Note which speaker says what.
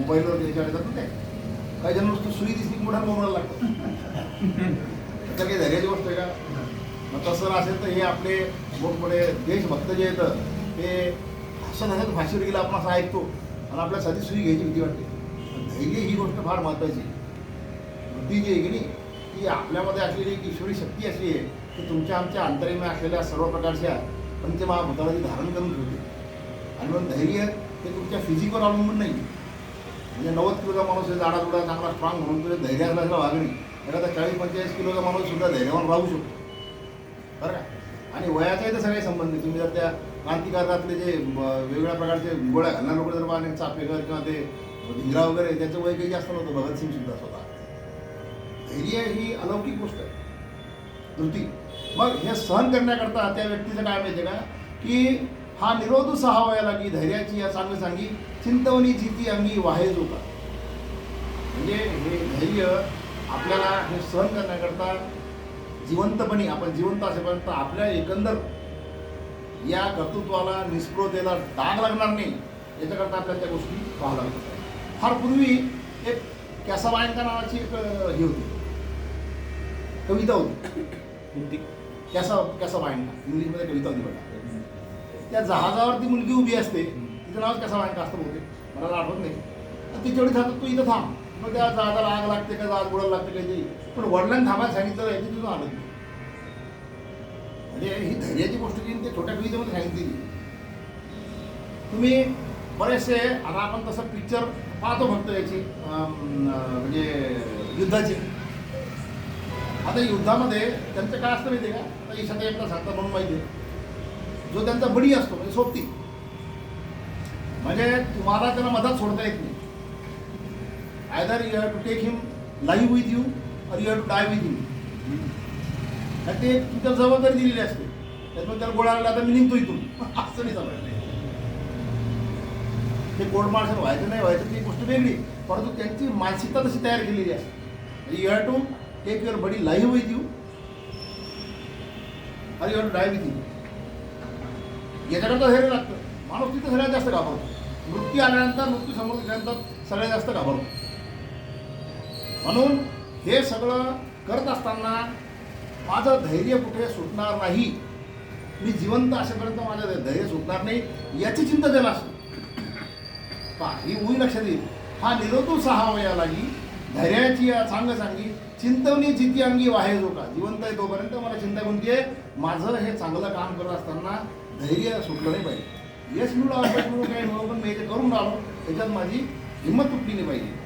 Speaker 1: मोबाईलवर त्याच्याकडे जातं ते काही जण नुसतं सुई दिसली मोठा मोबाईल लागतो. त्याच्या काही धैर्याची गोष्ट आहे का? मग तसं असेल तर हे आपले मोठमोठे देशभक्त जे येतं ते हसत हसत फाशीवर गेला आपण असं ऐकतो आणि आपल्या साधी सुई घ्यायची भीती वाटते. धैर्य ही गोष्ट फार महत्त्वाची आहे. बुद्धी जी आहे की नाही ती आपल्यामध्ये असलेली एक ईश्वरी शक्ती अशी आहे की तुमच्या आमच्या अंतरेम्य असलेल्या सर्व प्रकारच्या पंचमहाभूताला ती धारण करून ठेवते. आणि म्हणून धैर्य हे तुमच्या फिजिकवर अवलंबून नाही. म्हणजे 90 किलोचा माणूस आहे जाडाजुडा चांगला स्ट्रॉंग म्हणून तुझ्या धैर्य असल्याला वागणी एखादा 40-45 किलोचा माणूस सुद्धा धैर्यवान राहू शकतो बरं का. आणि वयाचाही तर सगळे संबंध आहे. तुम्ही जर त्या क्रांतिकारकातले जे वेगवेगळ्या प्रकारचे गोळ्या घालणार लोक जर पाहणे चापेकर किंवा ते धिंगरा वगैरे त्याचं वय काही जास्त नव्हतं. भगतसिंग सुद्धा स्वतः. धैर्य ही अलौकिक गोष्ट आहे. धृती मग हे सहन करण्याकरता त्या व्यक्तीचं काय माहिती आहे का की हा निरोध सहावयाला की धैर्याची या चांगली चांगली चिंतवणी जिती अंगी वाहे जोता. म्हणजे हे धैर्य आपल्याला हे सहन करण्याकरता जिवंतपणी आपण जिवंत असेपर्यंत आपल्या एकंदर या कर्तृत्वाला निस्पृहतेला डाग लागणार नाही याच्याकरता आपल्याला त्या गोष्टी पाहाव्या लागतात. फार पूर्वी एक कॅसाबायंका नावाची एक हे होती कविता होती. कॅसाबायंका इंग्लिशमध्ये कविता होती बघा. त्या जहाजावरती मुलगी उभी असते तिचं नावच कॅसाबायंका असतं बहुतेक मला आठवत नाही. आणि ती जेवढी थांबत तू इथं थांब मग त्या जहाजाला आग लागते का जहाज बुडायला लागते काही पण वडिलांनी थांबायला सांगितलं याची तुझं आलं नाही. म्हणजे ही धैर्याची गोष्ट जी ते छोट्या कवितेमध्ये सांगितली. तुम्ही बरेचसे आता आपण तसं पिक्चर पाहतो फक्त याची म्हणजे युद्धाची. आता युद्धामध्ये त्यांचं काय असतं माहिती आहे का? आता ईशाता एकदा सांगतात म्हणून माहिती आहे जो त्यांचा बडी असतो म्हणजे सोबती म्हणजे तुम्हाला त्यांना मधात सोडता येत नाही. Either you have to take him live with you or you have to die with him. ते तुमच्या जबाबदारी दिलेली असते. त्यामुळे त्याला गोळा लागला आता मी निघतो इथून असं नाही चालू. ते कोर्ट मार्शल व्हायचं नाही व्हायचं ती गोष्ट वेगळी परंतु त्यांची मानसिकता तशी तयार केलेली असते. You have to take your body live with you or you have to die with you. याच्याकरता धैर्य लागतं. माणूस तिथं सगळ्यात जास्त घाबरतो. मृत्यू आल्यानंतर मृत्यू समोर गेल्यानंतर सगळ्यात जास्त घाबरतो. म्हणून हे सगळं करत असताना माझं धैर्य कुठे सुटणार नाही. मी जिवंत असेपर्यंत माझं धैर्य सुटणार नाही याची चिंता त्याला असते. पहा ही उई लक्षात येईल. हा निरोधू सहावया लागी धैर्याची सांग सांगी चिंतवणी जिती अंगी वाहे जो का. जिवंत आहे तोपर्यंत मला चिंता कोणती आहे माझं हे चांगलं काम करत असताना धैर्य सुटलं नाही पाहिजे. यश मिळू अपयश मिळू काही मिळू पण मी हे करून राहिलो त्याच्यात माझी हिंमत तुटली नाही पाहिजे.